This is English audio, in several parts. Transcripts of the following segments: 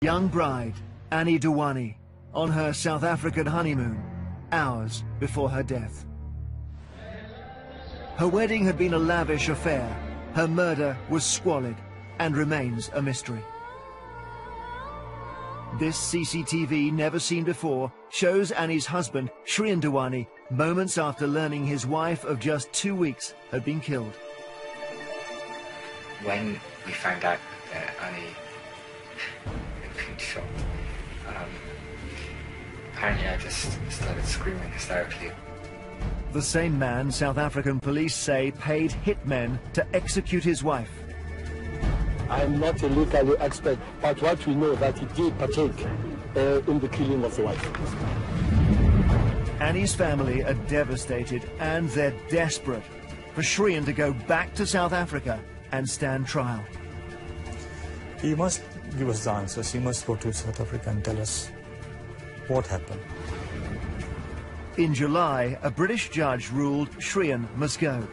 Young bride, Anni Dewani, on her South African honeymoon, hours before her death. Her wedding had been a lavish affair. Her murder was squalid and remains a mystery. This CCTV, never seen before, shows Anni's husband, Shrien Dewani, moments after learning his wife of just 2 weeks had been killed. When we found out that Anni had been shot, apparently I just started screaming hysterically. The same man, South African police say, paid hitmen to execute his wife. I am not a legal expert, but what we know that he did partake in the killing of the wife. Anni's family are devastated and they're desperate for Shrien to go back to South Africa and stand trial. He must give us the answers. He must go to South Africa and tell us what happened. In July, a British judge ruled Shrien must go.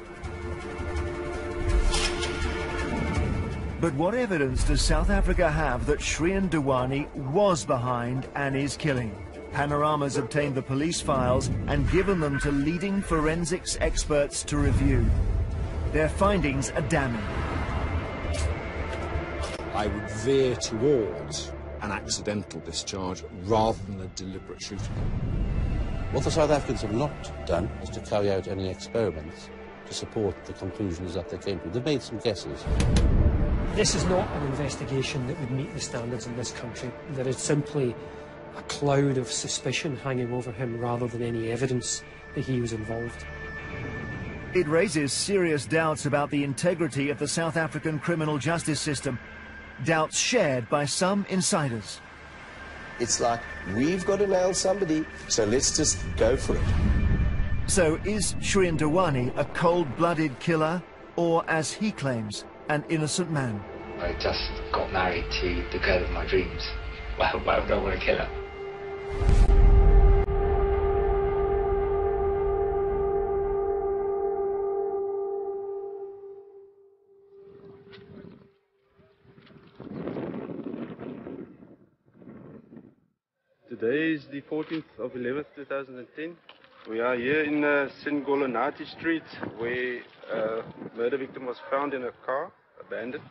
But what evidence does South Africa have that Shrien Dewani was behind Anni's killing? Panorama's obtained the police files and given them to leading forensics experts to review. Their findings are damning. I would veer towards an accidental discharge rather than a deliberate shooting. What the South Africans have not done is to carry out any experiments to support the conclusions that they came to. They've made some guesses. This is not an investigation that would meet the standards in this country. There is simply a cloud of suspicion hanging over him rather than any evidence that he was involved. It raises serious doubts about the integrity of the South African criminal justice system, doubts shared by some insiders. It's like, we've got to nail somebody, so let's just go for it. So is Shrien Dewani a cold-blooded killer, or, as he claims, an innocent man? I just got married to the girl of my dreams. Why would I want to kill her? Today is the 14th of 11th, 2010. We are here in Singolonati Street, where a murder victim was found in a car, abandoned.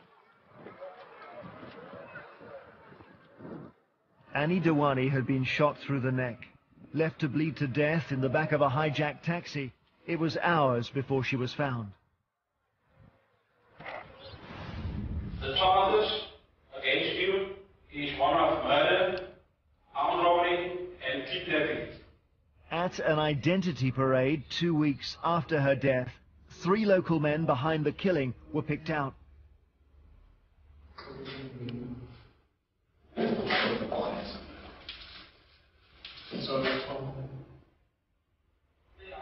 Anni Dewani had been shot through the neck, left to bleed to death in the back of a hijacked taxi. It was hours before she was found. The charges against you is one of murder, armed robbery and kidnapping. At an identity parade 2 weeks after her death, 3 local men behind the killing were picked out.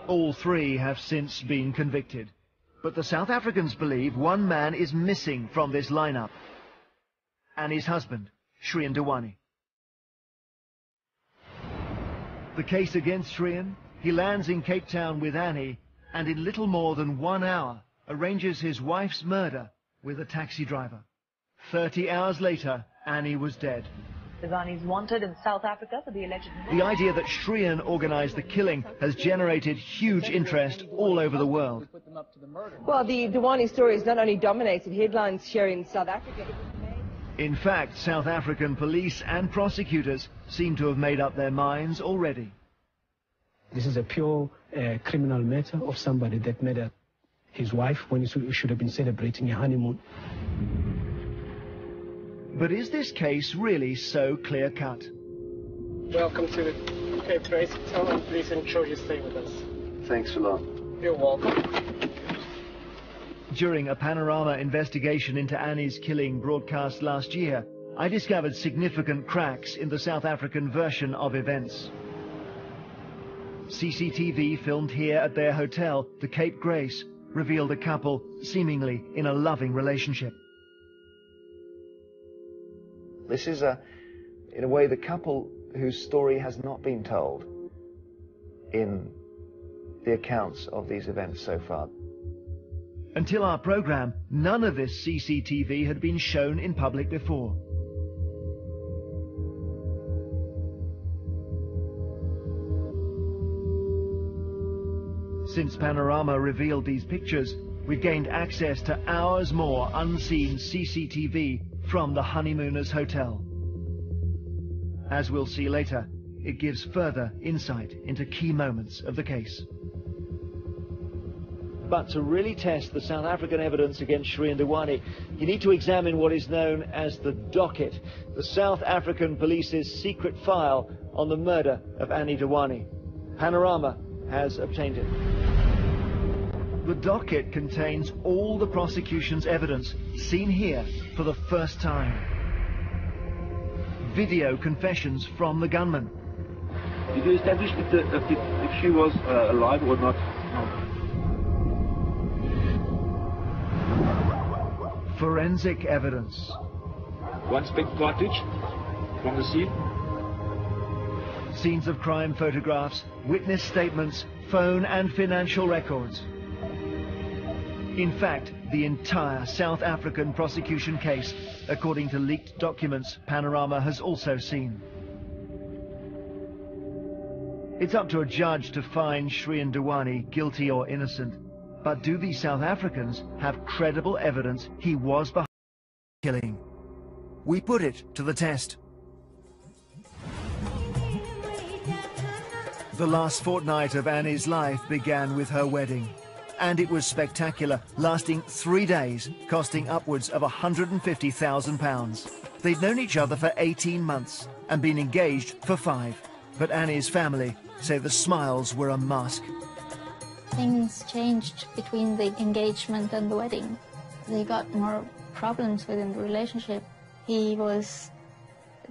All 3 have since been convicted, but the South Africans believe one man is missing from this lineup: Anni's husband, Shrien Dewani. The case against Shrien: he lands in Cape Town with Anni and in little more than 1 hour arranges his wife's murder with a taxi driver. 30 hours later, Anni was dead. Dewani's wanted in South Africa for the alleged murder. The idea that Shrien organized the killing has generated huge interest all over the world. Well, the Dewani story has not only dominated headlines here in South Africa. In fact, South African police and prosecutors seem to have made up their minds already. This is a pure criminal matter of somebody that murdered his wife when he should have been celebrating a honeymoon. But is this case really so clear-cut? Welcome to Cape Grace Hotel, and please ensure you stay with us. Thanks a lot. You're welcome. During a Panorama investigation into Anni's killing broadcast last year, I discovered significant cracks in the South African version of events. CCTV filmed here at their hotel, the Cape Grace, revealed a couple seemingly in a loving relationship. This is, in a way, the couple whose story has not been told in the accounts of these events so far. Until our program, none of this CCTV had been shown in public before. Since Panorama revealed these pictures, we've gained access to hours more unseen CCTV from the honeymooners' hotel. As we'll see later, it gives further insight into key moments of the case. But to really test the South African evidence against Shrien Dewani, you need to examine what is known as the docket, the South African police's secret file on the murder of Anni Dewani. Panorama has obtained it. The docket contains all the prosecution's evidence, seen here for the first time. Video confessions from the gunman. Did you establish if she was alive or not? Forensic evidence. One spent cartridge from the scene. Scenes of crime photographs, witness statements, phone and financial records. In fact, the entire South African prosecution case, according to leaked documents Panorama has also seen. It's up to a judge to find Shrien Dewani guilty or innocent. But do these South Africans have credible evidence he was behind the killing? We put it to the test. The last fortnight of Anni's life began with her wedding. And it was spectacular, lasting 3 days, costing upwards of £150,000. They'd known each other for 18 months and been engaged for 5. But Anni's family say the smiles were a mask. Things changed between the engagement and the wedding. They got more problems within the relationship. He was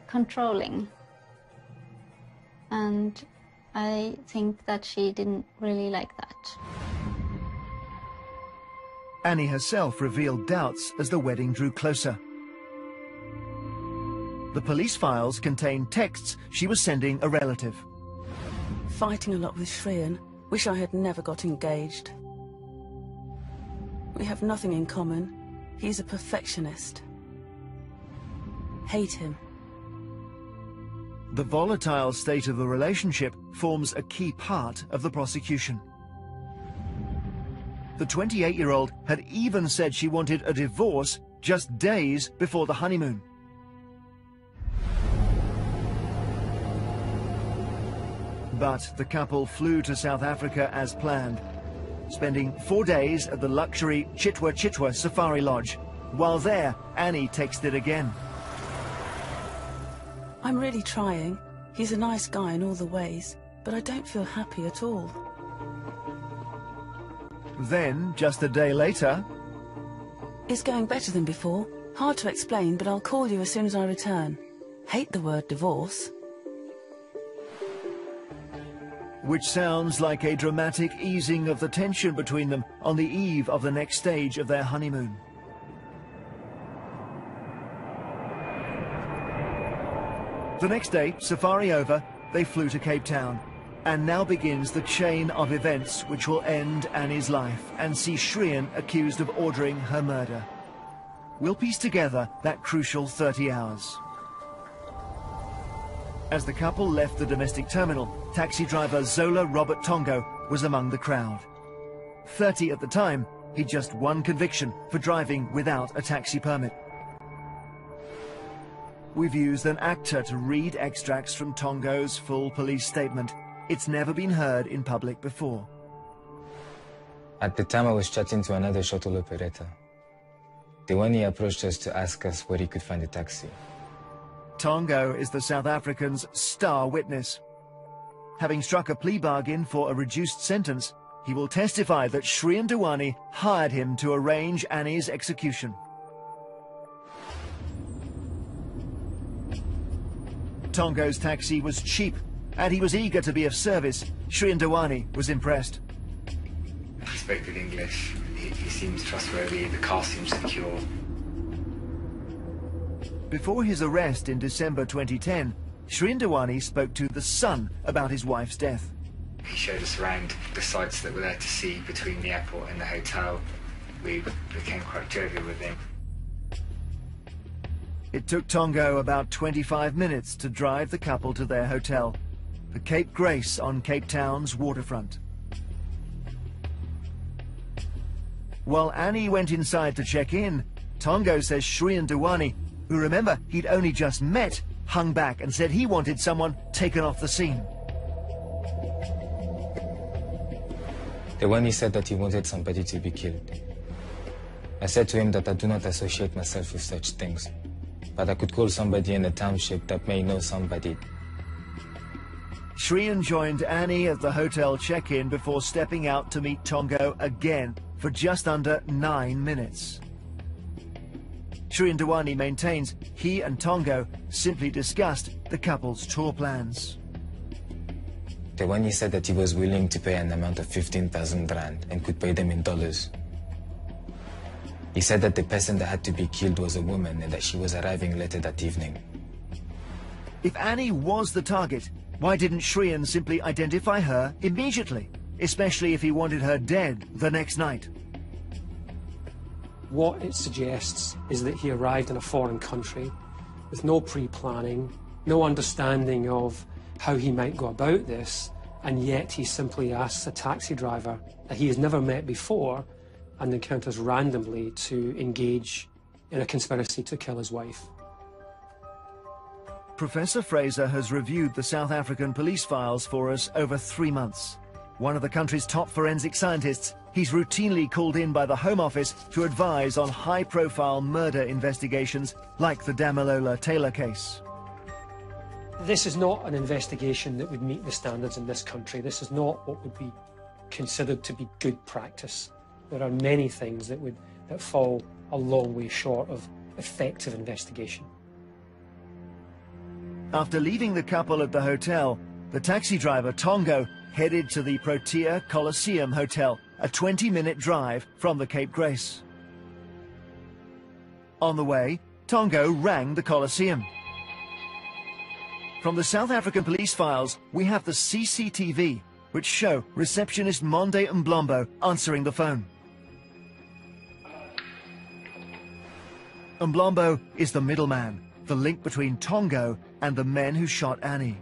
controlling. And I think that she didn't really like that. Anni herself revealed doubts as the wedding drew closer. The police files contain texts she was sending a relative. Fighting a lot with Shrien. Wish I had never got engaged. We have nothing in common. He's a perfectionist. Hate him. The volatile state of the relationship forms a key part of the prosecution. The 28-year-old had even said she wanted a divorce just days before the honeymoon. But the couple flew to South Africa as planned, spending 4 days at the luxury Chitwa Chitwa Safari Lodge. While there, Anni texted again. I'm really trying. He's a nice guy in all the ways, but I don't feel happy at all. Then, just a day later... It's going better than before. Hard to explain, but I'll call you as soon as I return. Hate the word divorce. Which sounds like a dramatic easing of the tension between them on the eve of the next stage of their honeymoon. The next day, safari over, they flew to Cape Town. And now begins the chain of events which will end Anni's life and see Shrien accused of ordering her murder. We'll piece together that crucial 30 hours. As the couple left the domestic terminal, taxi driver Zola Robert Tongo was among the crowd. 30 at the time, he'd just one conviction for driving without a taxi permit. We've used an actor to read extracts from Tongo's full police statement. It's never been heard in public before. At the time I was chatting to another shuttle operator. Dewani approached us to ask us where he could find a taxi. Tongo is the South African's star witness. Having struck a plea bargain for a reduced sentence, he will testify that Shrien Dewani hired him to arrange Anni's execution. Tongo's taxi was cheap, and he was eager to be of service. Shrien Dewani was impressed. He spoke good English. He seems trustworthy. The car seems secure. Before his arrest in December 2010, Shrien Dewani spoke to the son about his wife's death. He showed us around the sites that were there to see between the airport and the hotel. We became quite jovial with him. It took Tongo about 25 minutes to drive the couple to their hotel, the Cape Grace on Cape Town's waterfront. While Anni went inside to check in, Tongo says Shrien Dewani, who remember he'd only just met, hung back and said he wanted someone taken off the scene. Dewani said that he wanted somebody to be killed. I said to him that I do not associate myself with such things, but I could call somebody in the township that may know somebody. Shrien joined Anni at the hotel check-in before stepping out to meet Tongo again for just under 9 minutes. Shrien Dewani maintains he and Tongo simply discussed the couple's tour plans. Dewani said that he was willing to pay an amount of 15,000 rand and could pay them in dollars. He said that the person that had to be killed was a woman and that she was arriving later that evening. If Anni was the target, why didn't Shrien simply identify her immediately, especially if he wanted her dead the next night? What it suggests is that he arrived in a foreign country with no pre-planning, no understanding of how he might go about this, and yet he simply asks a taxi driver that he has never met before and encounters randomly to engage in a conspiracy to kill his wife. Professor Fraser has reviewed the South African police files for us over 3 months. One of the country's top forensic scientists, he's routinely called in by the Home Office to advise on high-profile murder investigations like the Damilola Taylor case. This is not an investigation that would meet the standards in this country. This is not what would be considered to be good practice. There are many things that fall a long way short of effective investigation. After leaving the couple at the hotel, the taxi driver, Tongo, headed to the Protea Coliseum Hotel, a 20-minute drive from the Cape Grace. On the way, Tongo rang the Coliseum. From the South African police files, we have the CCTV, which show receptionist Monde Mblombo answering the phone. Mblombo is the middleman, the link between Tongo and the men who shot Anni.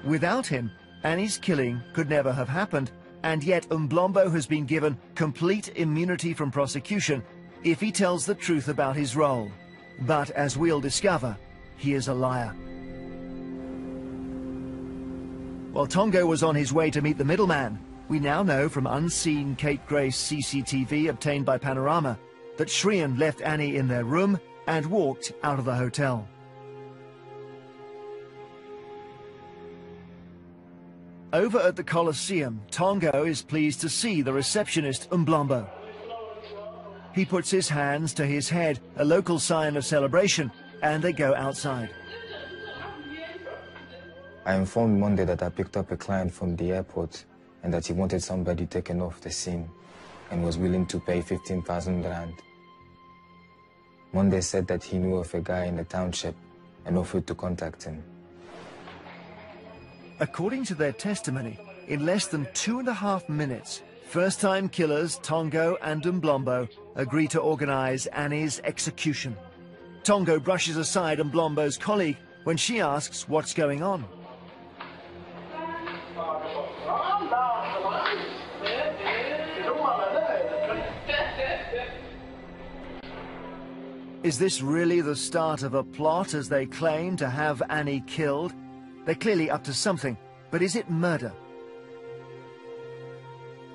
Without him, Anni's killing could never have happened, and yet Mblombo has been given complete immunity from prosecution if he tells the truth about his role. But as we'll discover, he is a liar. While Tongo was on his way to meet the middleman, we now know from unseen Cape Grace CCTV obtained by Panorama that Shrien left Anni in their room and walked out of the hotel. Over at the Coliseum, Tongo is pleased to see the receptionist Mblombo. He puts his hands to his head, a local sign of celebration, and they go outside. I informed Monday that I picked up a client from the airport and that he wanted somebody taken off the scene and was willing to pay 15,000 rand. Monday said that he knew of a guy in the township and offered to contact him. According to their testimony, in less than 2.5 minutes, first-time killers Tongo and Mblombo agree to organize Anni's execution. Tongo brushes aside Mblombo's colleague when she asks what's going on. Is this really the start of a plot as they claim to have Anni killed? They're clearly up to something, but is it murder?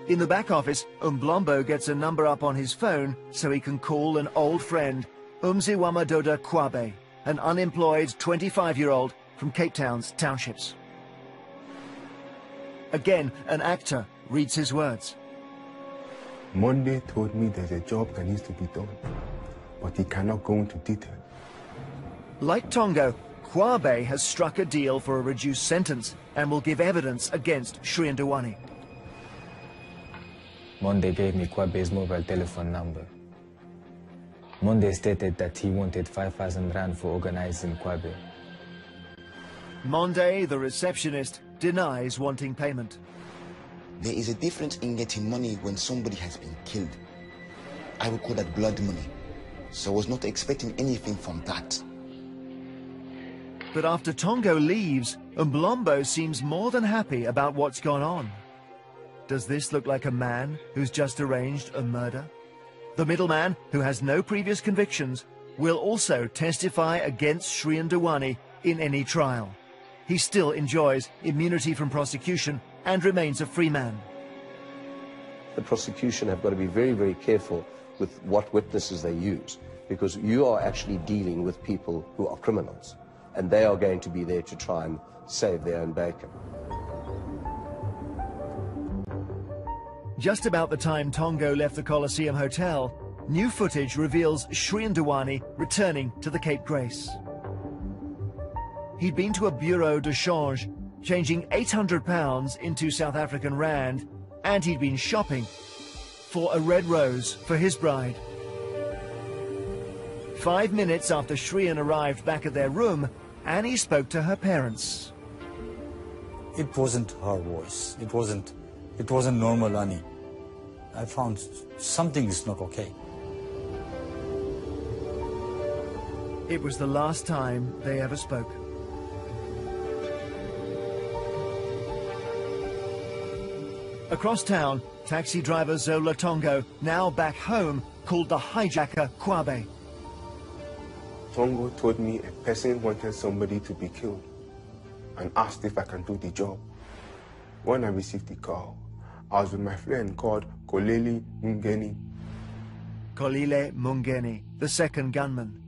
In the back office, Mblombo gets a number up on his phone so he can call an old friend, Umziwamadoda Kwabe, an unemployed 25-year-old from Cape Town's townships. Again, an actor reads his words. Monday told me there's a job that needs to be done, but he cannot go into detail. Like Tongo, Kwabe has struck a deal for a reduced sentence and will give evidence against Shrien Dewani. Monday gave me Kwabe's mobile telephone number. Monday stated that he wanted 5,000 rand for organizing Kwabe. Monde, the receptionist, denies wanting payment. There is a difference in getting money when somebody has been killed. I would call that blood money. So I was not expecting anything from that. But after Tongo leaves, Mblombo seems more than happy about what's gone on. Does this look like a man who's just arranged a murder? The middleman, who has no previous convictions, will also testify against Shrien Dewani in any trial. He still enjoys immunity from prosecution and remains a free man. The prosecution have got to be very, very careful with what witnesses they use, because you are actually dealing with people who are criminals, and they are going to be there to try and save their own bacon. Just about the time Tongo left the Coliseum Hotel, new footage reveals Shrien Dewani returning to the Cape Grace. He'd been to a bureau de change, changing £800 into South African rand, and he'd been shopping for a red rose for his bride. 5 minutes after Shrien arrived back at their room, Annie spoke to her parents. It wasn't her voice. It wasn't normal Annie. I found something is not okay. It was the last time they ever spoke. Across town, taxi driver Zola Tongo, now back home, called the hijacker Kwabe. Tongo told me a person wanted somebody to be killed and asked if I can do the job. When I received the call, I was with my friend called Kolile Mungeni. Kolile Mungeni, the second gunman.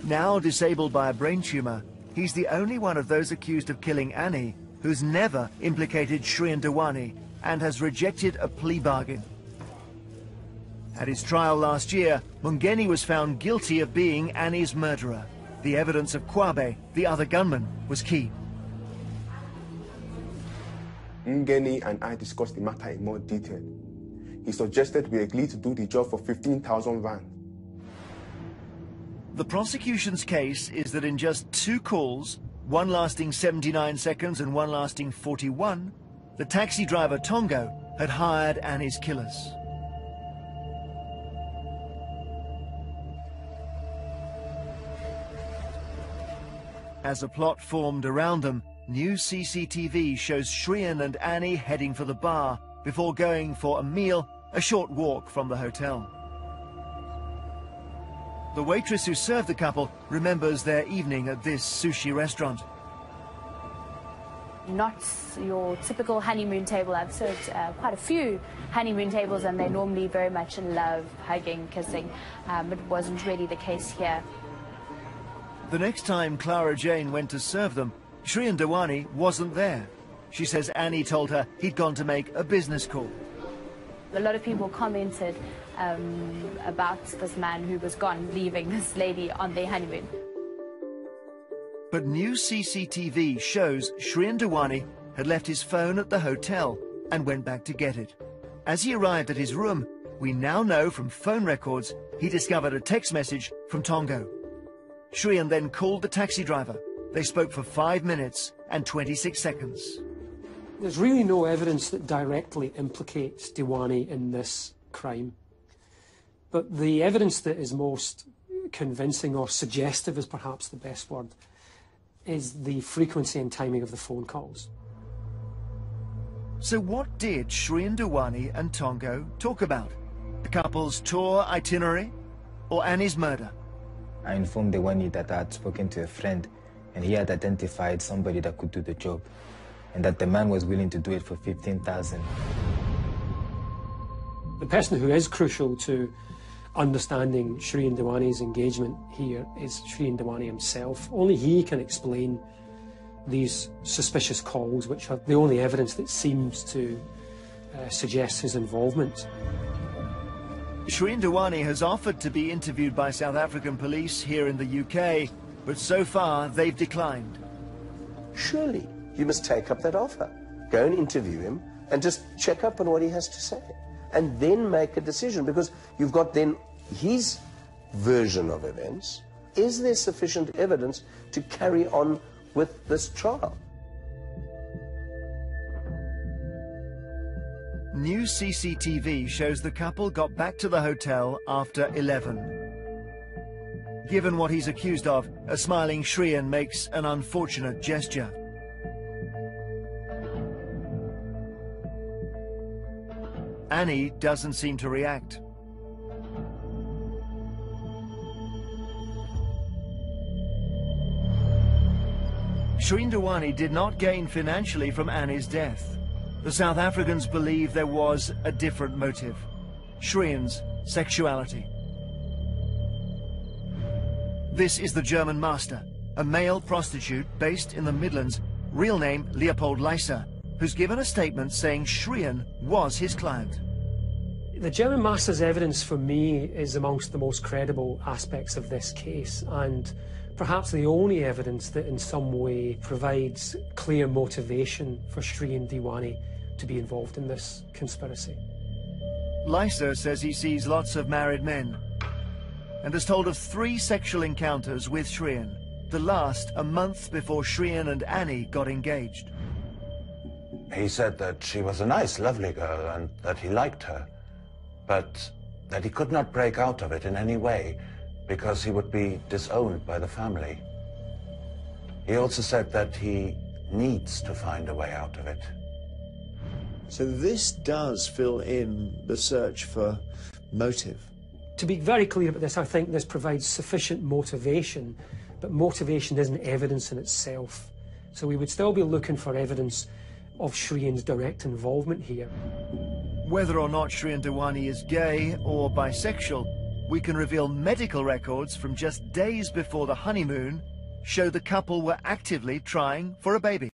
Now disabled by a brain tumor, he's the only one of those accused of killing Annie who's never implicated Shrien Dewani and has rejected a plea bargain. At his trial last year, Mungeni was found guilty of being Annie's murderer. The evidence of Kwabe, the other gunman, was key. Mungeni and I discussed the matter in more detail. He suggested we agree to do the job for 15,000 rand. The prosecution's case is that in just 2 calls, one lasting 79 seconds and one lasting 41, the taxi driver Tongo had hired Annie's killers. As a plot formed around them, new CCTV shows Shrien and Annie heading for the bar before going for a meal a short walk from the hotel. The waitress who served the couple remembers their evening at this sushi restaurant. Not your typical honeymoon table. I've served quite a few honeymoon tables, and they're normally very much in love, hugging, kissing. It wasn't really the case here. The next time Clara Jane went to serve them, Shrien Dewani wasn't there. She says Annie told her he'd gone to make a business call. A lot of people commented about this man who was gone, leaving this lady on their honeymoon. But new CCTV shows Shrien Dewani had left his phone at the hotel and went back to get it. As he arrived at his room, we now know from phone records he discovered a text message from Tongo. Shrien then called the taxi driver. They spoke for 5 minutes and 26 seconds. There's really no evidence that directly implicates Dewani in this crime. But the evidence that is most convincing, or suggestive is perhaps the best word, is the frequency and timing of the phone calls. So what did Shrien Dewani and Tongo talk about? The couple's tour itinerary or Annie's murder? I informed Dewani that I had spoken to a friend and he had identified somebody that could do the job, and that the man was willing to do it for 15,000. The person who is crucial to understanding Shrien Dewani's engagement here is Shrien Dewani himself. Only he can explain these suspicious calls, which are the only evidence that seems to suggest his involvement. Shrien Dewani has offered to be interviewed by South African police here in the UK, but so far they've declined. Surely you must take up that offer. Go and interview him and just check up on what he has to say. And then make a decision, because you've got then his version of events. Is there sufficient evidence to carry on with this trial? New CCTV shows the couple got back to the hotel after 11. Given what he's accused of, a smiling Shrien makes an unfortunate gesture. Anni doesn't seem to react. Shreen Dewani did not gain financially from Anni's death. The South Africans believe there was a different motive: Shreen's sexuality. This is the German master, a male prostitute based in the Midlands, real name Leopold Leiser, who's given a statement saying Shreen was his client. The German master's evidence for me is amongst the most credible aspects of this case, and perhaps the only evidence that in some way provides clear motivation for Shreen Dewani to be involved in this conspiracy. Leiser says he sees lots of married men and has told of 3 sexual encounters with Shreen, the last a month before Shreen and Anni got engaged. He said that she was a nice, lovely girl and that he liked her, but that he could not break out of it in any way because he would be disowned by the family. He also said that he needs to find a way out of it. So this does fill in the search for motive. To be very clear about this, I think this provides sufficient motivation, but motivation isn't evidence in itself. So we would still be looking for evidence of Shreen's direct involvement here. Whether or not Shreen Dewani is gay or bisexual, we can reveal medical records from just days before the honeymoon show the couple were actively trying for a baby.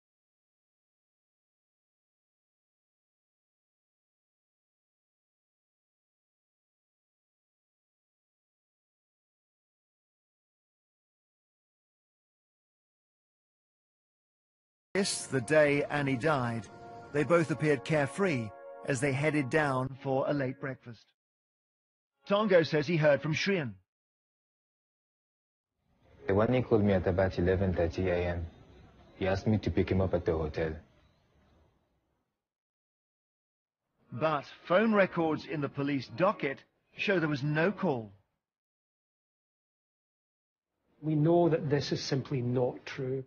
The day Anni died, they both appeared carefree as they headed down for a late breakfast. Tongo says he heard from Shreen. Dewani called me at about 11:30 a.m. He asked me to pick him up at the hotel. But phone records in the police docket show there was no call. We know that this is simply not true.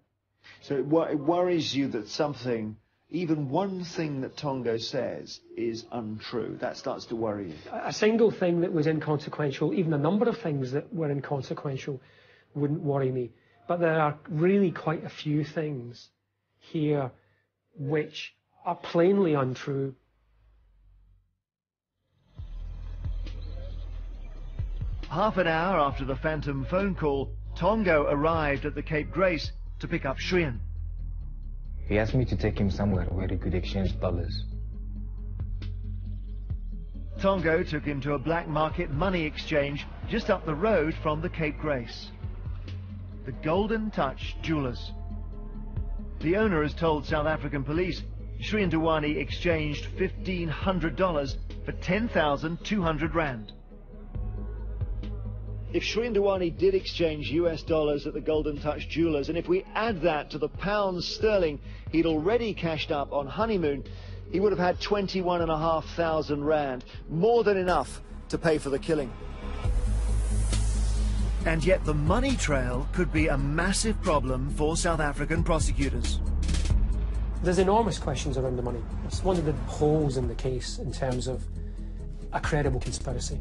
So it worries you that something, even one thing that Tongo says, is untrue. That starts to worry you. A single thing that was inconsequential, even a number of things that were inconsequential, wouldn't worry me. But there are really quite a few things here which are plainly untrue. Half an hour after the phantom phone call, Tongo arrived at the Cape Grace to pick up Shreen. He asked me to take him somewhere where he could exchange dollars. Tongo took him to a black market money exchange just up the road from the Cape Grace. The Golden Touch Jewelers. The owner has told South African police Shreen Dewani exchanged $1,500 for 10,200 rand. If Shreen Dewani did exchange US dollars at the Golden Touch Jewelers, and if we add that to the pounds sterling he'd already cashed up on honeymoon, he would have had 21,500 rand, more than enough to pay for the killing. And yet the money trail could be a massive problem for South African prosecutors. There's enormous questions around the money. It's one of the holes in the case in terms of a credible conspiracy.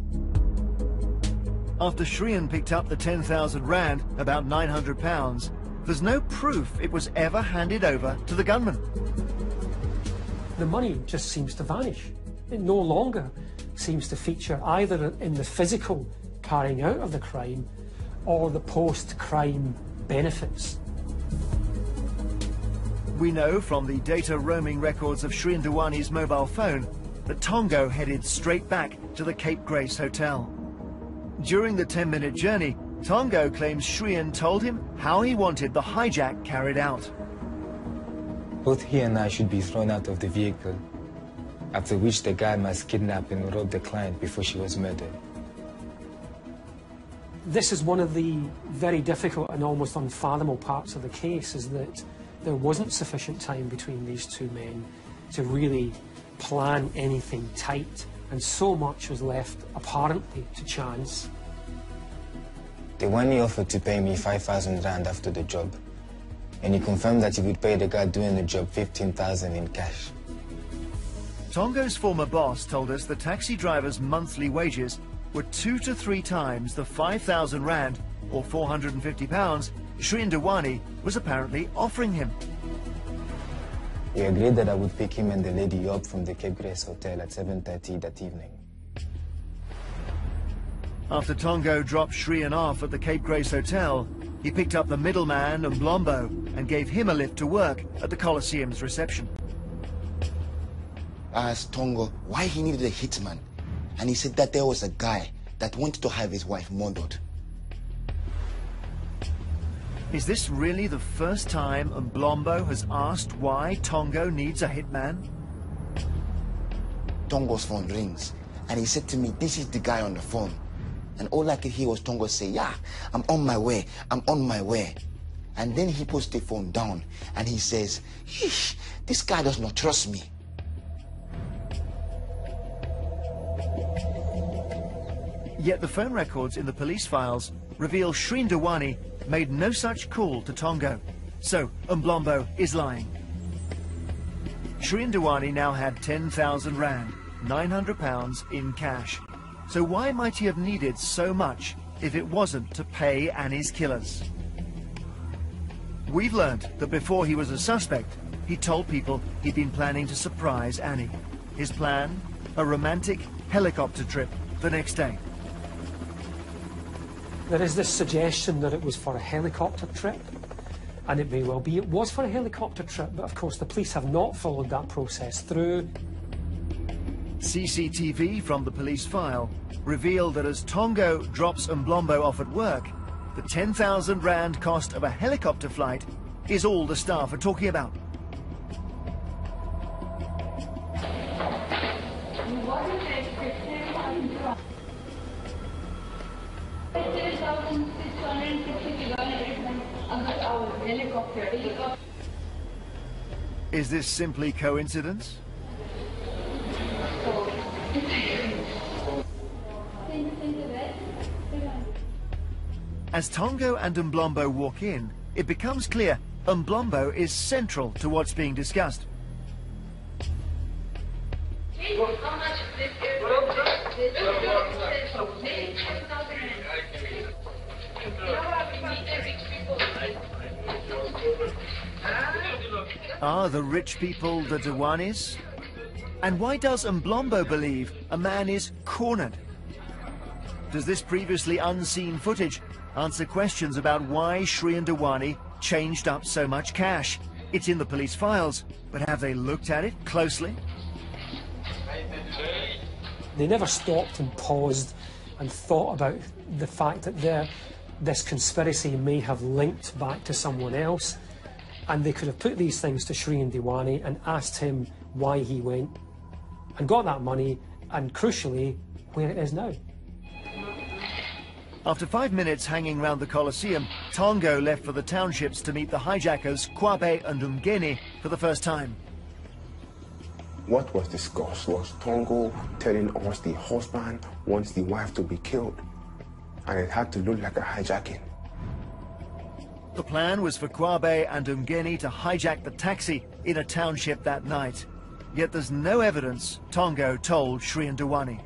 After Shreen picked up the 10,000 rand, about £900, there's no proof it was ever handed over to the gunman. The money just seems to vanish. It no longer seems to feature either in the physical carrying out of the crime or the post-crime benefits. We know from the data roaming records of Shreen Dewani's mobile phone that Tongo headed straight back to the Cape Grace Hotel. During the 10-minute journey, Tongo claims Shreen told him how he wanted the hijack carried out. Both he and I should be thrown out of the vehicle, after which the guy must kidnap and rob the client before she was murdered. This is one of the very difficult and almost unfathomable parts of the case, is that there wasn't sufficient time between these two men to really plan anything tight, and so much was left apparently to chance. Dewani offered to pay me 5,000 rand after the job, and he confirmed that he would pay the guy doing the job 15,000 in cash. Tongo's former boss told us the taxi driver's monthly wages were 2 to 3 times the 5,000 rand, or £450, Shrien Dewani was apparently offering him. We agreed that I would pick him and the lady up from the Cape Grace Hotel at 7:30 that evening. After Tongo dropped Shrien off at the Cape Grace Hotel, he picked up the middleman, Mblombo, and gave him a lift to work at the Colosseum's reception. I asked Tongo why he needed a hitman, and he said that there was a guy that wanted to have his wife murdered. Is this really the first time Mblombo has asked why Tongo needs a hitman? Tongo's phone rings, and he said to me, this is the guy on the phone. And all I could hear was Tongo say, yeah, I'm on my way, I'm on my way. And then he puts the phone down, and he says, "Eesh, this guy does not trust me." Yet the phone records in the police files reveal Shrien Dewani made no such call to Tongo. So Mblombo is lying. Shrien Dewani now had 10,000 rand, £900 in cash. So why might he have needed so much if it wasn't to pay Annie's killers? We've learned that before he was a suspect, he told people he'd been planning to surprise Annie. His plan? A romantic helicopter trip the next day. There is this suggestion that it was for a helicopter trip, and it may well be it was for a helicopter trip, but of course the police have not followed that process through. CCTV from the police file revealed that as Tongo drops Mblombo off at work, the 10,000 rand cost of a helicopter flight is all the staff are talking about. Is this simply coincidence? As Tongo and Mblombo walk in, it becomes clear Mblombo is central to what's being discussed. Are the rich people the Dewanis? And why does Mblombo believe a man is cornered? Does this previously unseen footage answer questions about why Shrien Dewani changed up so much cash? It's in the police files, but have they looked at it closely? They never stopped and paused and thought about the fact that this conspiracy may have linked back to someone else, and they could have put these things to Shrien Dewani and asked him why he went and got that money, and crucially, where it is now. After 5 minutes hanging round the Colosseum, Tongo left for the townships to meet the hijackers Kwabe and Umgeni for the first time. What was discussed was Tongo telling us the husband wants the wife to be killed, and it had to look like a hijacking. The plan was for Kwabe and Umgeni to hijack the taxi in a township that night. Yet there's no evidence Tongo told Shrien Dewani.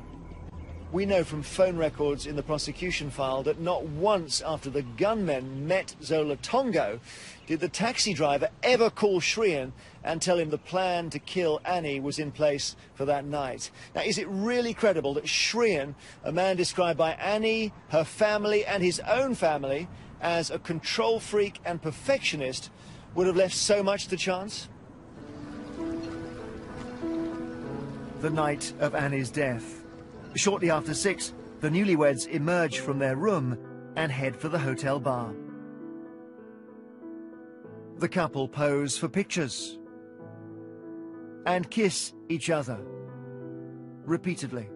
We know from phone records in the prosecution file that not once after the gunmen met Zola Tongo did the taxi driver ever call Shrien and tell him the plan to kill Annie was in place for that night. Now, is it really credible that Shrien, a man described by Annie, her family and his own family as a control freak and perfectionist, would have left so much to chance? The night of Annie's death. Shortly after 6, the newlyweds emerge from their room and head for the hotel bar. The couple pose for pictures and kiss each other repeatedly.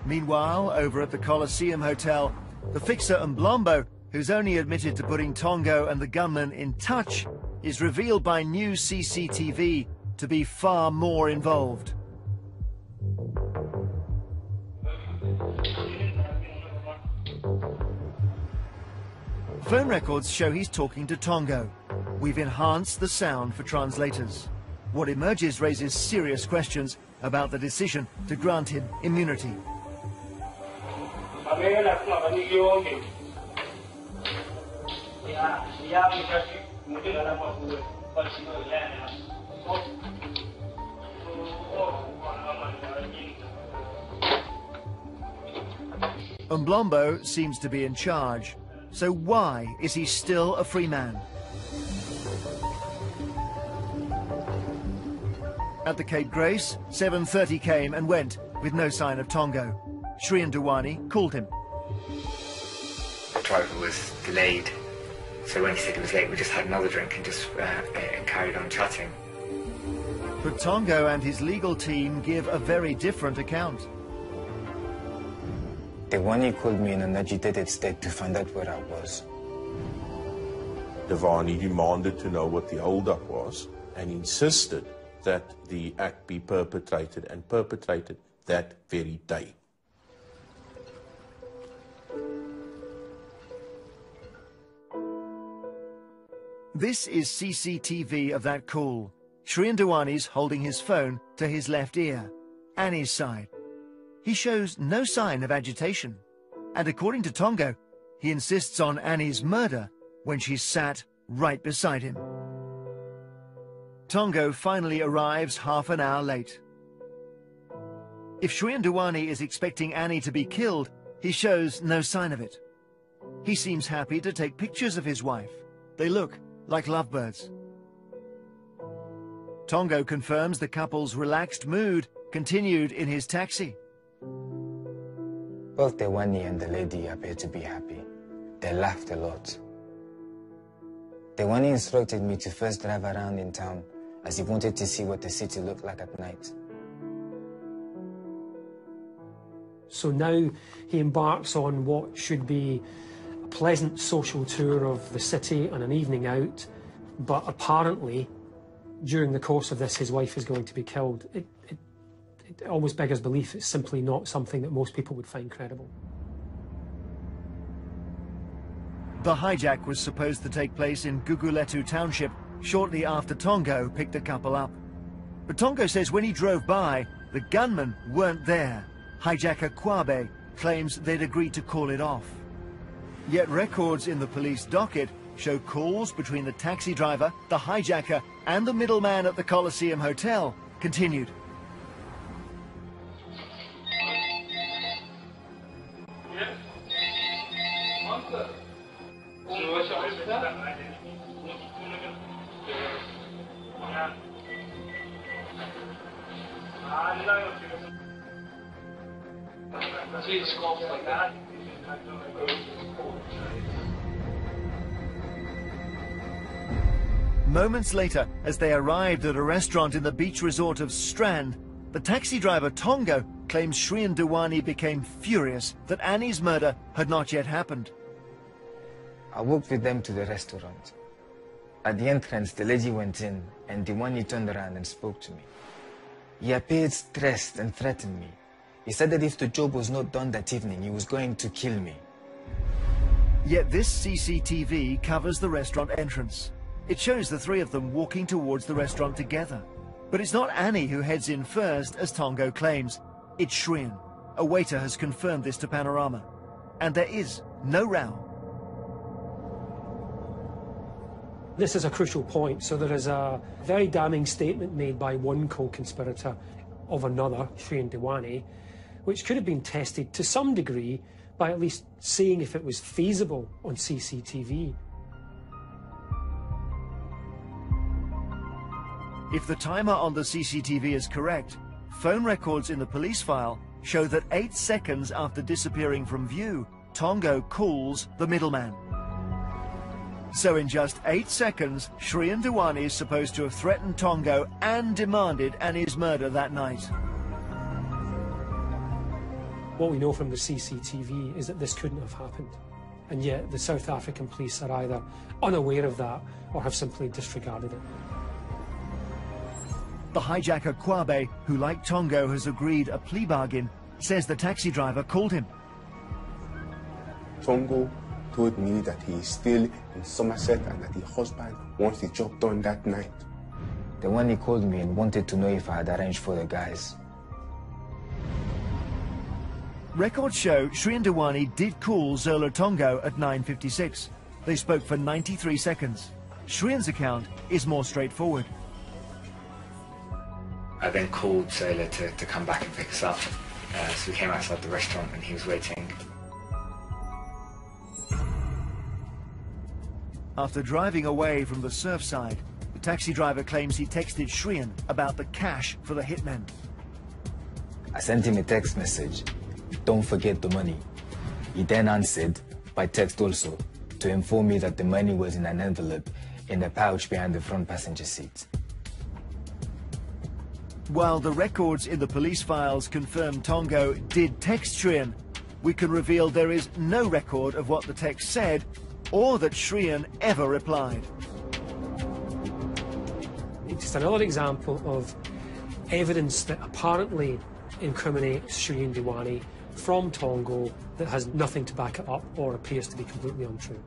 Meanwhile, over at the Colosseum Hotel, the fixer Mblombo, who's only admitted to putting Tongo and the gunman in touch, is revealed by new CCTV to be far more involved. Phone records show he's talking to Tongo. We've enhanced the sound for translators. What emerges raises serious questions about the decision to grant him immunity. Mblombo seems to be in charge. So why is he still a free man? At the Cape Grace, 7:30 came and went with no sign of Tongo. Shrien Dewani called him. The driver was delayed, so when he said he was late, we just had another drink and just and carried on chatting. But Tongo and his legal team give a very different account. Dewani called me in an agitated state to find out where I was. Dewani demanded to know what the holdup was and insisted that the act be perpetrated, and perpetrated that very day. This is CCTV of that call. Shrien Dewani's holding his phone to his left ear, Annie's side. He shows no sign of agitation. And according to Tongo, he insists on Annie's murder when she's sat right beside him. Tongo finally arrives half an hour late. If Shrien Dewani is expecting Annie to be killed, he shows no sign of it. He seems happy to take pictures of his wife. They look like lovebirds. Tongo confirms the couple's relaxed mood continued in his taxi. Both Dewani and the lady appeared to be happy. They laughed a lot. Dewani instructed me to first drive around in town, as he wanted to see what the city looked like at night. So now he embarks on what should be a pleasant social tour of the city and an evening out, but apparently during the course of this his wife is going to be killed. It almost beggars belief. It's simply not something that most people would find credible. The hijack was supposed to take place in Guguletu Township shortly after Tongo picked the couple up. But Tongo says when he drove by, the gunmen weren't there. Hijacker Kwabe claims they'd agreed to call it off. Yet records in the police docket show calls between the taxi driver, the hijacker, and the middleman at the Coliseum Hotel continued. Like that. Moments later, as they arrived at a restaurant in the beach resort of Strand, the taxi driver Tongo claims Shrien Dewani became furious that Annie's murder had not yet happened. I walked with them to the restaurant. At the entrance, the lady went in, and Dewani turned around and spoke to me. He appeared stressed and threatened me. He said that if the job was not done that evening, he was going to kill me. Yet this CCTV covers the restaurant entrance. It shows the three of them walking towards the restaurant together. But it's not Annie who heads in first, as Tongo claims. It's Shrien. A waiter has confirmed this to Panorama. And there is no row. This is a crucial point. So there is a very damning statement made by one co-conspirator of another, Shrien Dewani, which could have been tested to some degree by at least seeing if it was feasible on CCTV. If the timer on the CCTV is correct, phone records in the police file show that 8 seconds after disappearing from view, Tongo calls the middleman. So in just 8 seconds, Shrien Dewani is supposed to have threatened Tongo and demanded Annie's murder that night. What we know from the CCTV is that this couldn't have happened. And yet the South African police are either unaware of that or have simply disregarded it. The hijacker Kwabe, who like Tongo has agreed a plea bargain, says the taxi driver called him. Tongo told me that he is still in Somerset and that the husband wants the job done that night. The one he called me and wanted to know if I had arranged for the guys. Records show Shrien Dewani did call Zola Tongo at 9:56. They spoke for 93 seconds. Shrien's account is more straightforward. I then called Zola to come back and pick us up. So we came outside the restaurant and he was waiting. After driving away from the Surfside, the taxi driver claims he texted Shrien about the cash for the hitmen. I sent him a text message. Don't forget the money. He then answered, by text also, to inform me that the money was in an envelope in the pouch behind the front passenger seat. While the records in the police files confirm Tongo did text Shrien, we can reveal there is no record of what the text said or that Shrien ever replied. It's just another example of evidence that apparently incriminates Shrien Dewani from Tongo that has nothing to back it up or appears to be completely untrue.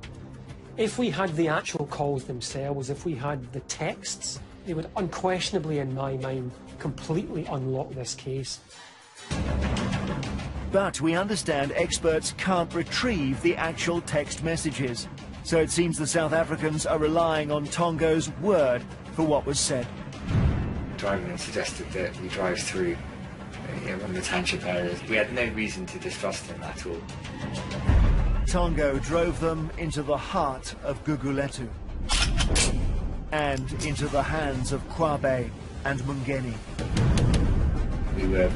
If we had the actual calls themselves, if we had the texts, it would unquestionably, in my mind, completely unlock this case. But we understand experts can't retrieve the actual text messages, so it seems the South Africans are relying on Tongo's word for what was said. Driving suggested that we drive through one of the township areas. We had no reason to distrust him at all. Tongo drove them into the heart of Guguletu and into the hands of Kwabe and Mungeni. We were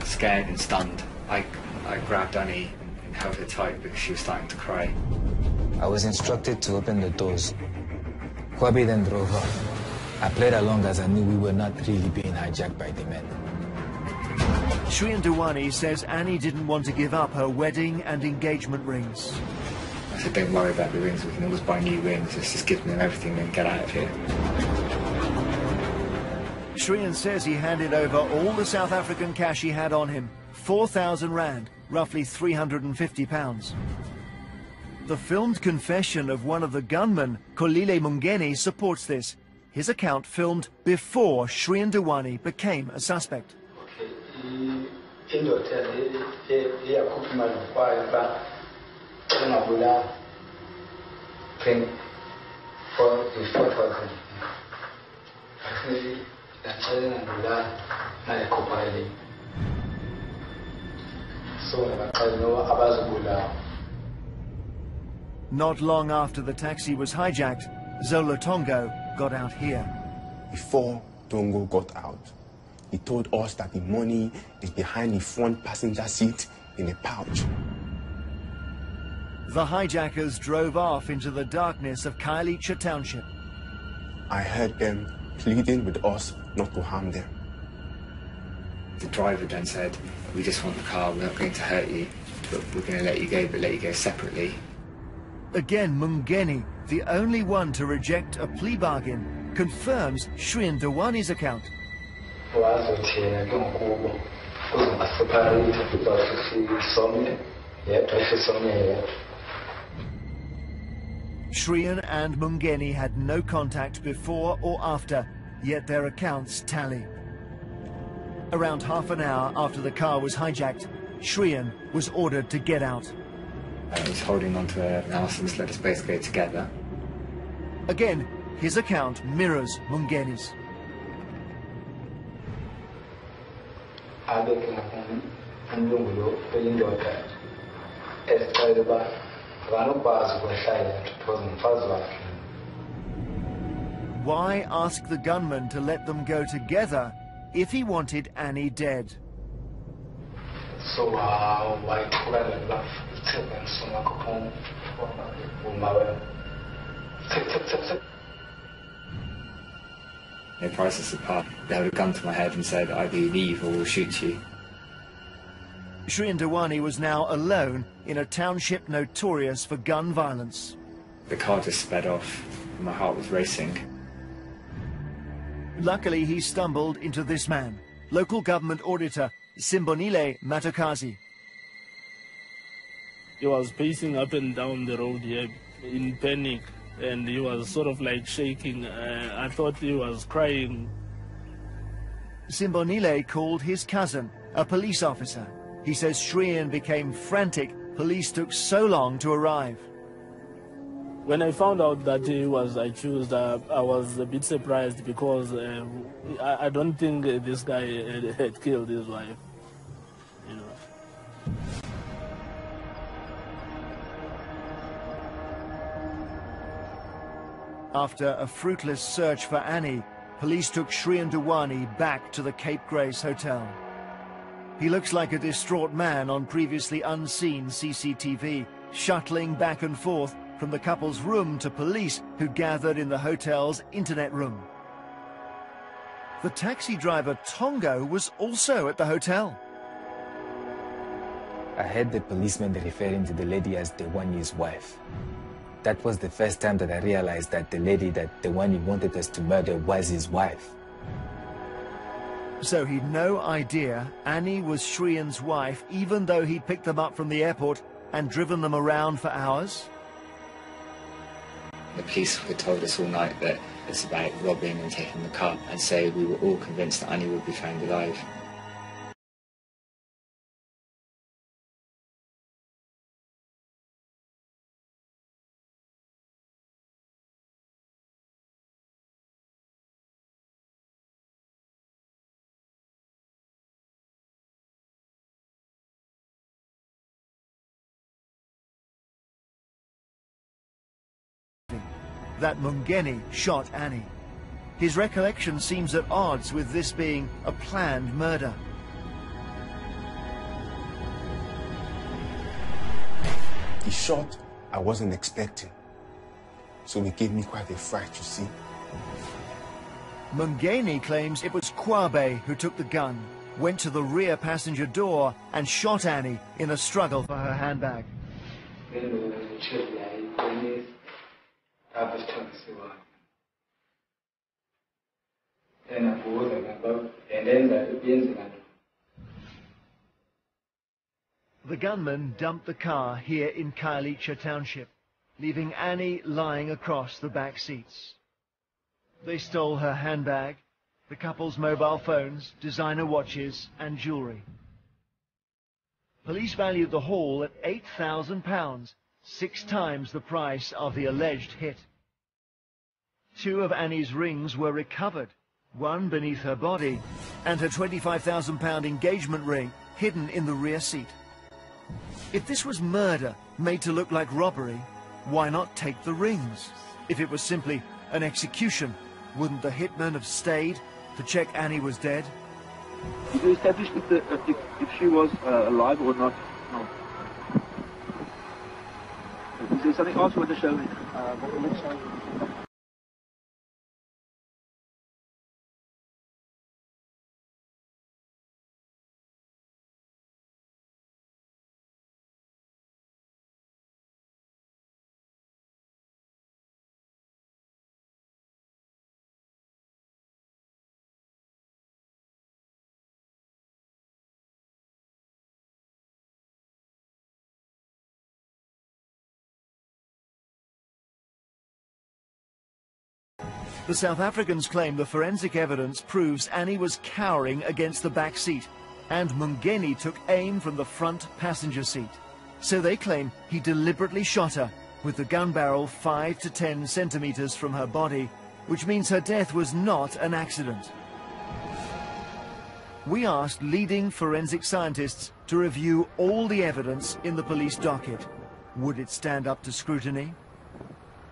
scared and stunned. I grabbed Annie and held her tight because she was starting to cry. I was instructed to open the doors. Kwabe then drove off. I played along as I knew we were not really being hijacked by the men. Shrien Dewani says Annie didn't want to give up her wedding and engagement rings. I said, don't worry about the rings, we can always buy new rings, let's just give them everything and get out of here. Shrien says he handed over all the South African cash he had on him, 4,000 rand, roughly £350. The filmed confession of one of the gunmen, Kolile Mungeni, supports this. His account filmed before Shrien Dewani became a suspect. Not long after the taxi was hijacked, Zola Tongo got out here. Before Tongo got out, he told us that the money is behind the front passenger seat in a pouch. The hijackers drove off into the darkness of Khayelitsha Township. I heard them pleading with us not to harm them. The driver then said, we just want the car, we're not going to hurt you, but we're going to let you go, but let you go separately. Again, Mungeni, the only one to reject a plea bargain, confirms Shrien Dewani's account. Shrien and Mungeni had no contact before or after, yet their accounts tally. Around half an hour after the car was hijacked, Shrien was ordered to get out. I was holding on to her and asked them to let us both go together. Again, his account mirrors Mungeni's. Why ask the gunman to let them go together if he wanted Annie dead? They priced us apart. They held a gun to my head and said, either you leave or we'll shoot you. Shrien Dewani was now alone in a township notorious for gun violence. The car just sped off and my heart was racing. Luckily, he stumbled into this man, local government auditor Simbonile Matokazi. He was pacing up and down the road here in panic, and he was sort of like shaking. I thought he was crying. Simbonile called his cousin, a police officer. He says Shrien became frantic. Police took so long to arrive. When I found out that he was accused, I was a bit surprised because I don't think this guy had killed his wife. You know. After a fruitless search for Annie, police took Shrien Dewani back to the Cape Grace Hotel. He looks like a distraught man on previously unseen CCTV, shuttling back and forth from the couple's room to police who gathered in the hotel's internet room. The taxi driver Tongo was also at the hotel. I heard the policeman referring to the lady as Dewani's wife. That was the first time that I realized that the lady that Dewani wanted us to murder was his wife. So he'd no idea Annie was Shrien's wife, even though he'd picked them up from the airport and driven them around for hours? The police had told us all night that it's about robbing and taking the car, and so we were all convinced that Annie would be found alive. That Mungeni shot Annie. His recollection seems at odds with this being a planned murder. The shot I wasn't expecting, so it gave me quite a fright, you see. Mungeni claims it was Kwabe who took the gun, went to the rear passenger door and shot Annie in a struggle for her handbag. The gunman dumped the car here in Khayelitsha Township, leaving Annie lying across the back seats. They stole her handbag, the couple's mobile phones, designer watches and jewellery. Police valued the haul at £8,000, 6 times the price of the alleged hit. 2 of Annie's rings were recovered, one beneath her body, and her £25,000 engagement ring hidden in the rear seat. If this was murder made to look like robbery, why not take the rings? If it was simply an execution, wouldn't the hitman have stayed to check Annie was dead? Did you establish if she was alive or not? No. Is there something else you want to show me? The South Africans claim the forensic evidence proves Annie was cowering against the back seat, and Mungeni took aim from the front passenger seat. So they claim he deliberately shot her, with the gun barrel 5 to 10 centimeters from her body, which means her death was not an accident. We asked leading forensic scientists to review all the evidence in the police docket. Would it stand up to scrutiny?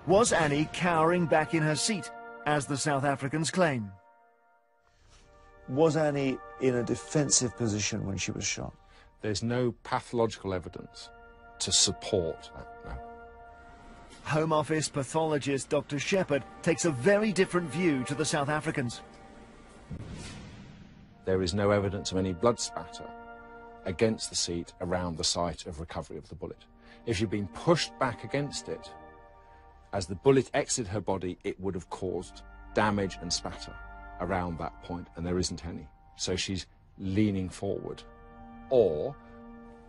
Was Annie cowering back in her seat, as the South Africans claim? Was Annie in a defensive position when she was shot? There's no pathological evidence to support that, no. Home Office pathologist Dr. Shepherd takes a very different view to the South Africans. There is no evidence of any blood spatter against the seat around the site of recovery of the bullet. If you'd been pushed back against it, as the bullet exited her body, it would have caused damage and spatter around that point, and there isn't any. So she's leaning forward or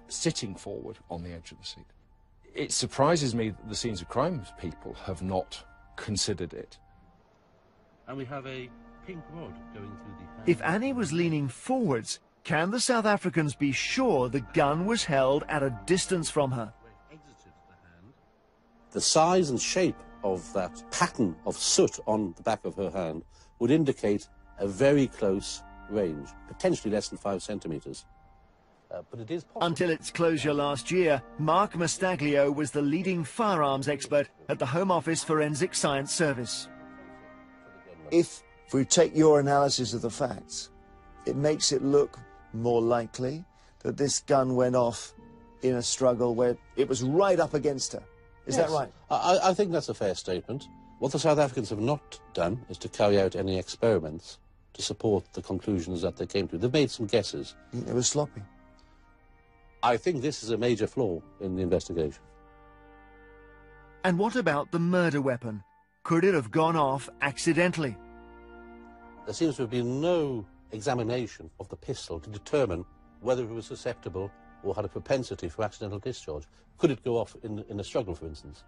sitting forward on the edge of the seat. It surprises me that the scenes of crime people have not considered it. And we have a pink rod going through the... If Annie was leaning forwards, can the South Africans be sure the gun was held at a distance from her? The size and shape of that pattern of soot on the back of her hand would indicate a very close range, potentially less than 5 centimetres. But it is possible. Until its closure last year, Mark Mastaglio was the leading firearms expert at the Home Office Forensic Science Service. If we take your analysis of the facts, it makes it look more likely that this gun went off in a struggle where it was right up against her. Is that right? I think that's a fair statement. What the South Africans have not done is to carry out any experiments to support the conclusions that they came to. They've made some guesses. You think they were sloppy? I think this is a major flaw in the investigation. And what about the murder weapon? Could it have gone off accidentally? There seems to have been no examination of the pistol to determine whether it was susceptible or had a propensity for accidental discharge. Could it go off in a struggle, for instance?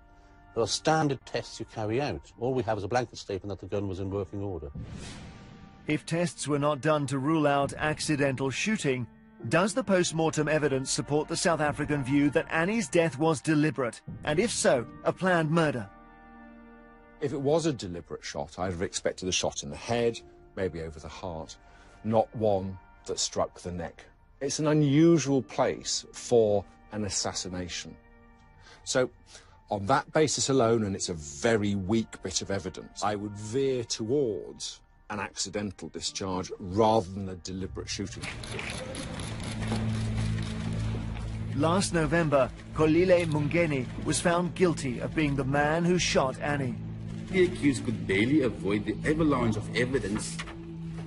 There are standard tests you carry out. All we have is a blanket statement that the gun was in working order. If tests were not done to rule out accidental shooting, does the post-mortem evidence support the South African view that Annie's death was deliberate, and if so, a planned murder? If it was a deliberate shot, I'd have expected a shot in the head, maybe over the heart, not one that struck the neck. It's an unusual place for an assassination. So, on that basis alone, and it's a very weak bit of evidence, I would veer towards an accidental discharge rather than a deliberate shooting. Last November, Kolile Mungeni was found guilty of being the man who shot Annie. The accused could barely avoid the avalanche of evidence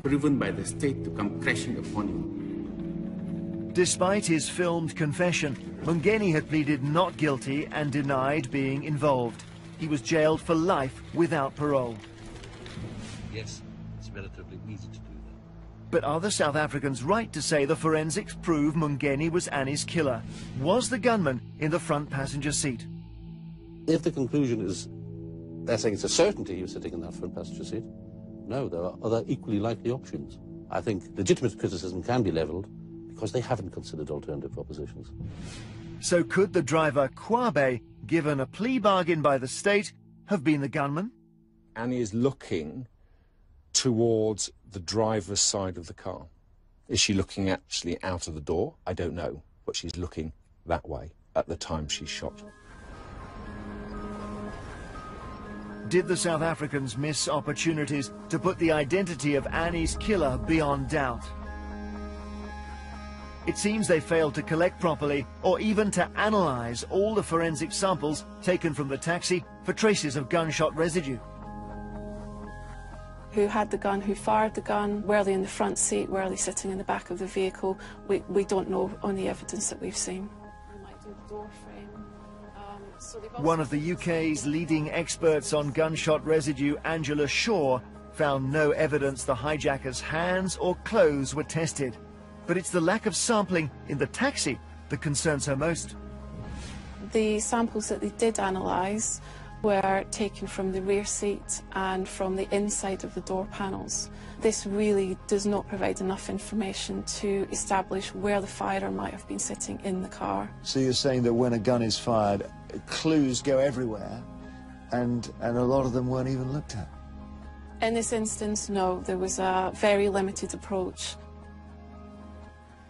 proven by the state to come crashing upon him. Despite his filmed confession, Mungeni had pleaded not guilty and denied being involved. He was jailed for life without parole. Yes, it's relatively easy to do that. But are the South Africans right to say the forensics prove Mungeni was Annie's killer? Was the gunman in the front passenger seat? If the conclusion is they're saying it's a certainty he was sitting in that front passenger seat, no, there are other equally likely options. I think legitimate criticism can be levelled because they haven't considered alternative propositions. So could the driver Kwabe, given a plea bargain by the state, have been the gunman? Annie is looking towards the driver's side of the car. Is she looking actually out of the door? I don't know, but she's looking that way at the time she's shot. Did the South Africans miss opportunities to put the identity of Annie's killer beyond doubt? It seems they failed to collect properly or even to analyze all the forensic samples taken from the taxi for traces of gunshot residue. Who had the gun, who fired the gun, were they in the front seat, were they sitting in the back of the vehicle? We don't know on the evidence that we've seen. We might do the door frame. One of the UK's leading experts on gunshot residue, Angela Shaw, found no evidence the hijacker's hands or clothes were tested. But it's the lack of sampling in the taxi that concerns her most. The samples that they did analyse were taken from the rear seat and from the inside of the door panels. This really does not provide enough information to establish where the firer might have been sitting in the car. So you're saying that when a gun is fired, clues go everywhere, and a lot of them weren't even looked at? In this instance, no. There was a very limited approach.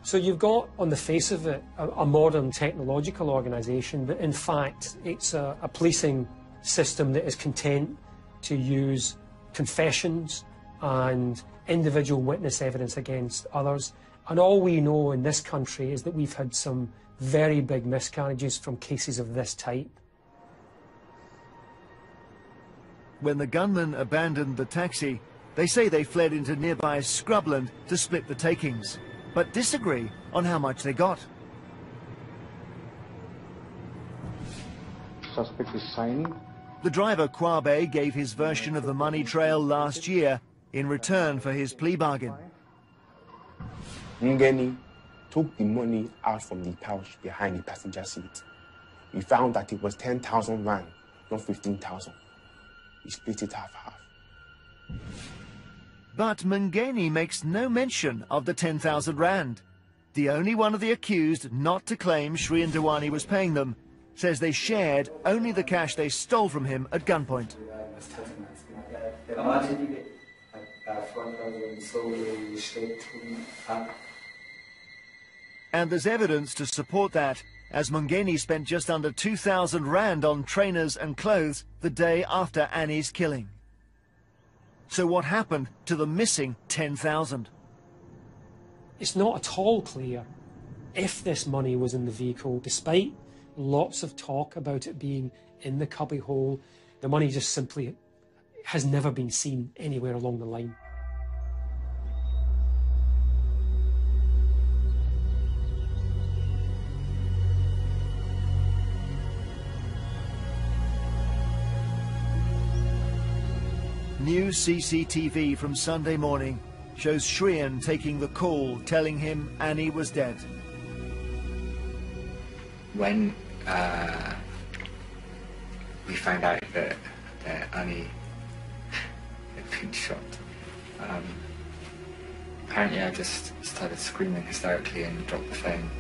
So you've got, on the face of it, a modern technological organisation, but in fact it's a policing system that is content to use confessions and individual witness evidence against others. And all we know in this country is that we've had some very big miscarriages from cases of this type. When the gunman abandoned the taxi, they say they fled into nearby scrubland to split the takings, but disagree on how much they got. Suspect is signing. The driver Kwabe gave his version of the money trail last year in return for his plea bargain. Mungeni took the money out from the pouch behind the passenger seat. we found that it was 10,000 rand, not 15,000. We split it half-half. But Mngeni makes no mention of the 10,000 rand. The only one of the accused not to claim Shrien Dewani was paying them says they shared only the cash they stole from him at gunpoint. And there's evidence to support that, as Mngeni spent just under 2,000 rand on trainers and clothes the day after Annie's killing. So what happened to the missing 10,000? It's not at all clear if this money was in the vehicle, despite lots of talk about it being in the cubbyhole. The money just simply has never been seen anywhere along the line. New CCTV from Sunday morning shows Shrien taking the call telling him Annie was dead. When we found out that Annie had been shot, apparently I just started screaming hysterically and dropped the phone.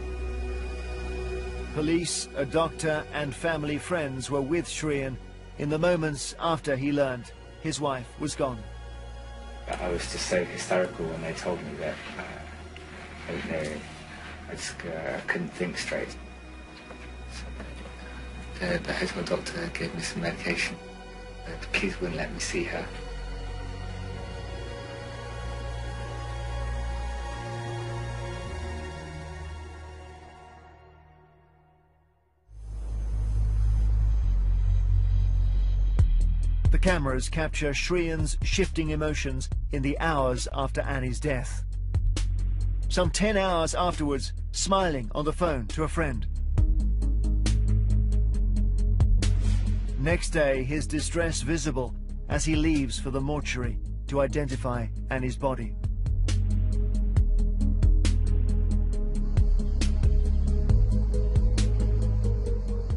Police, a doctor and family friends were with Shrien in the moments after he learned his wife was gone. I was just so hysterical when they told me that I just couldn't think straight. So the hotel doctor gave me some medication. The police wouldn't let me see her. The cameras capture Shrien's shifting emotions in the hours after Annie's death. Some 10 hours afterwards, smiling on the phone to a friend. Next day, his distress visible as he leaves for the mortuary to identify Annie's body.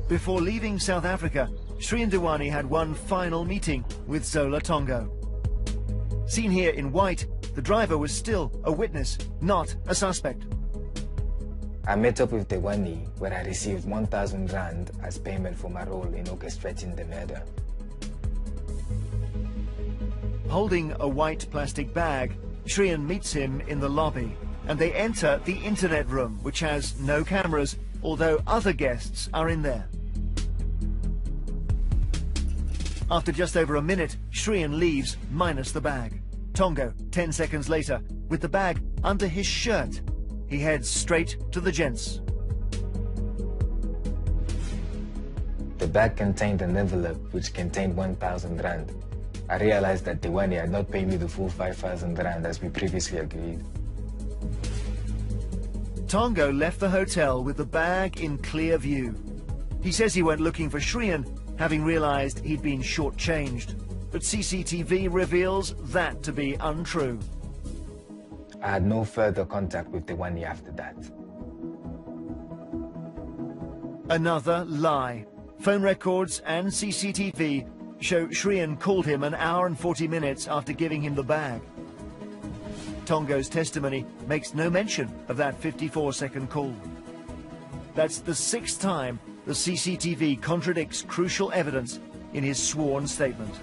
Before leaving South Africa, Shrien Dewani had one final meeting with Zola Tongo. Seen here in white, the driver was still a witness, not a suspect. I met up with Dewani, where I received 1,000 rand as payment for my role in orchestrating the murder. Holding a white plastic bag, Shrien meets him in the lobby, and they enter the internet room, which has no cameras, although other guests are in there. After just over a minute, Shrien leaves, minus the bag. Tongo, 10 seconds later, with the bag under his shirt. He heads straight to the gents. The bag contained an envelope which contained 1,000 rand. I realized that Dewani had not paid me the full 5,000 rand as we previously agreed. Tongo left the hotel with the bag in clear view. He says he went looking for Shrien, having realized he'd been shortchanged. But CCTV reveals that to be untrue. I had no further contact with Dewani after that. Another lie. Phone records and CCTV show Shrien called him an hour and 40 minutes after giving him the bag. Tongo's testimony makes no mention of that 54-second call. That's the 6th time the CCTV contradicts crucial evidence in his sworn statement.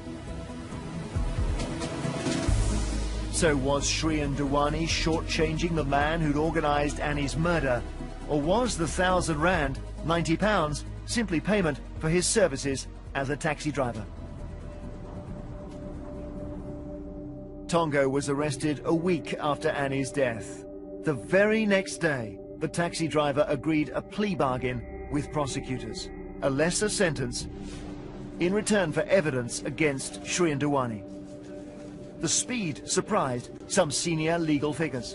So was Shrien Dewani shortchanging the man who'd organized Annie's murder? Or was the 1,000 rand, £90, simply payment for his services as a taxi driver? Tongo was arrested a week after Annie's death. The very next day, the taxi driver agreed a plea bargain with prosecutors, a lesser sentence in return for evidence against Shrien Dewani. The speed surprised some senior legal figures.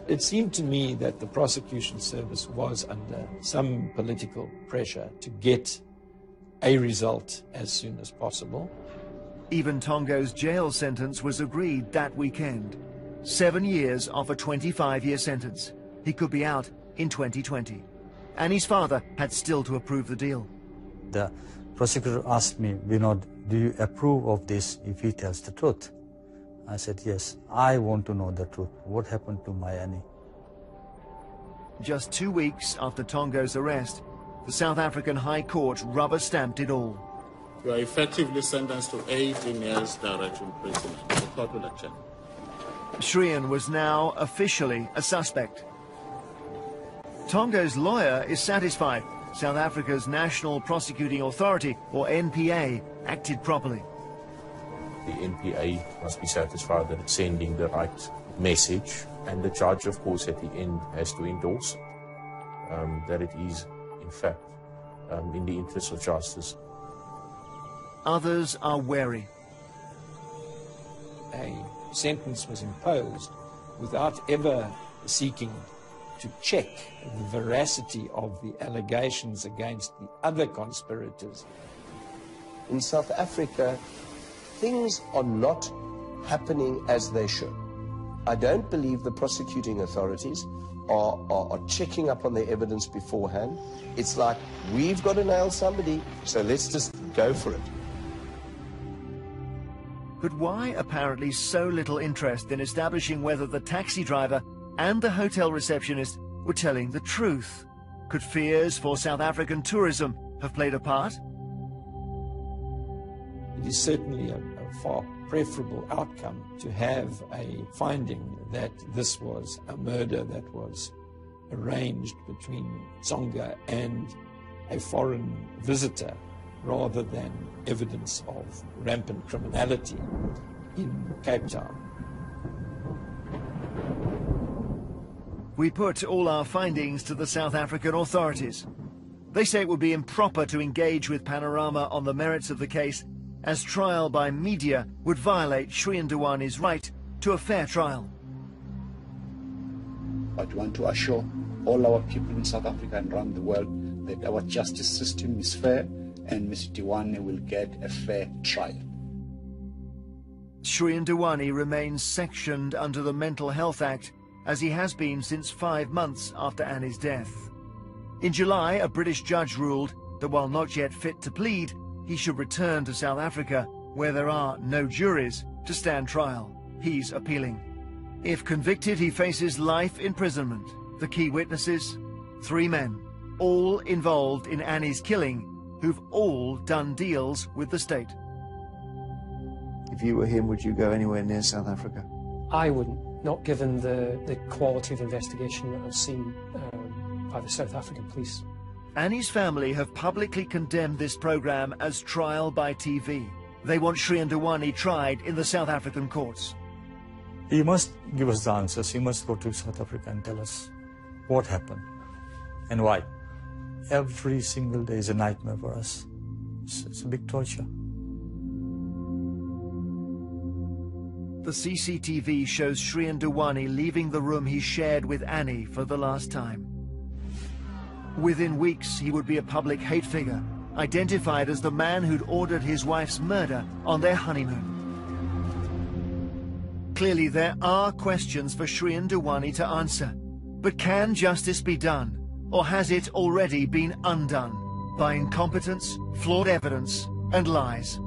It seemed to me that the prosecution service was under some political pressure to get a result as soon as possible. Even Tongo's jail sentence was agreed that weekend. 7 years off a 25-year sentence. He could be out in 2020. Annie's father had still to approve the deal. The prosecutor asked me, Vinod, do you approve of this if he tells the truth? I said, yes, I want to know the truth. What happened to my Annie? Just 2 weeks after Tongo's arrest, the South African High Court rubber-stamped it all. You are effectively sentenced to 18 years direct imprisonment. The court will accept. Shrien was now officially a suspect. Tongo's lawyer is satisfied South Africa's National Prosecuting Authority, or NPA, acted properly. The NPA must be satisfied that it's sending the right message, and the judge, of course, at the end has to endorse that it is, in fact, in the interest of justice. Others are wary. A sentence was imposed without ever seeking to check the veracity of the allegations against the other conspirators. In South Africa, things are not happening as they should. I don't believe the prosecuting authorities are checking up on their evidence beforehand. It's like, we've got to nail somebody, so let's just go for it. But why apparently so little interest in establishing whether the taxi driver and the hotel receptionist were telling the truth? Could fears for South African tourism have played a part? It is certainly a far preferable outcome to have a finding that this was a murder that was arranged between Tsonga and a foreign visitor, rather than evidence of rampant criminality in Cape Town. We put all our findings to the South African authorities. They say it would be improper to engage with Panorama on the merits of the case, as trial by media would violate Shrien Dewani's right to a fair trial. I want to assure all our people in South Africa and around the world that our justice system is fair and Mr. Dewani will get a fair trial. Shrien Dewani remains sectioned under the Mental Health Act, as he has been since 5 months after Annie's death. In July, a British judge ruled that while not yet fit to plead, he should return to South Africa, where there are no juries, to stand trial. He's appealing. If convicted, he faces life imprisonment. The key witnesses? 3 men, all involved in Annie's killing, who've all done deals with the state. If you were him, would you go anywhere near South Africa? I wouldn't, not given the quality of investigation that I've seen by the South African police. Annie's family have publicly condemned this program as trial by TV. They want Shrien Dewani tried in the South African courts. He must give us the answers. He must go to South Africa and tell us what happened and why. Every single day is a nightmare for us. It's a big torture. The CCTV shows Shrien Dewani leaving the room he shared with Annie for the last time. Within weeks, he would be a public hate figure, identified as the man who'd ordered his wife's murder on their honeymoon. Clearly, there are questions for Shrien Dewani to answer. But can justice be done, or has it already been undone by incompetence, flawed evidence, and lies?